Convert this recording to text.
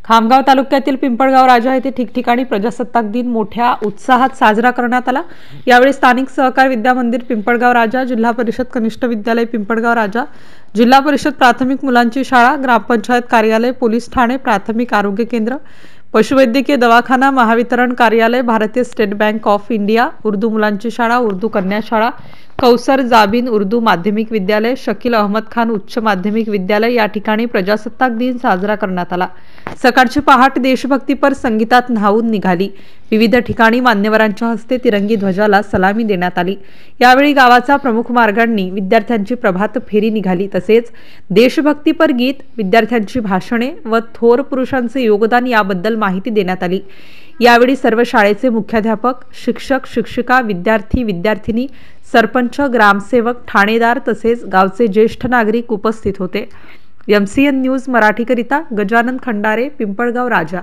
खामगाव तालुक्यातील पिंपळगाव राजा येथे ठिकठिकाणी प्रजासत्ताक दिन मोठ्या उत्साहात साजरा करण्यात आला। यावेळी स्थानिक सहकार विद्या मंदिर पिंपळगाव राजा, जिल्हा परिषद कनिष्ठ विद्यालय पिंपळगाव राजा, जिल्हा परिषद प्राथमिक मुलांची शाळा, ग्रामपंचायत कार्यालय, पोलीस ठाणे, प्राथमिक आरोग्य केंद्र, पशुवैद्यकीय दवाखाना, महावितरण कार्यालय, भारतीय state bank of India, Urdu मुलांची शाळा, उर्दू कन्या शाळा, कौसर जाबिन उर्दू माध्यमिक विद्यालय, शकील अहमद खान उच्च माध्यमिक विद्यालय या ठिकाणी प्रजासत्ताक दिन साजरा करण्यात आला। सकाळची पहाट देशभक्तीपर संगीतात न्हावून निघाली। विविध ठिकाणी मान्यवरांच्या हस्ते तिरंगी ध्वजाला सलामी देण्यात आली। यावेळी गावाचा प्रमुख मार्गांनी विद्यार्थ्यांची प्रभात फेरी निघाली। तसेच देशभक्तीपर गीत, विद्यार्थ्यांची भाषणे व थोर पुरुषांचे योगदान याबद्दल माहिती देण्यात आली। यावेळी सर्व शाळेचे मुख्याध्यापक, शिक्षक, शिक्षिका, विद्यार्थी, विद्यार्थिनी, सरपंच, ग्रामसेवक, ठाणेदार तसेच गावचे ज्येष्ठ नागरिक उपस्थित होते। MCN न्यूज मराठीकरिता गजानन खंडारे, पिंपळगाव राजा।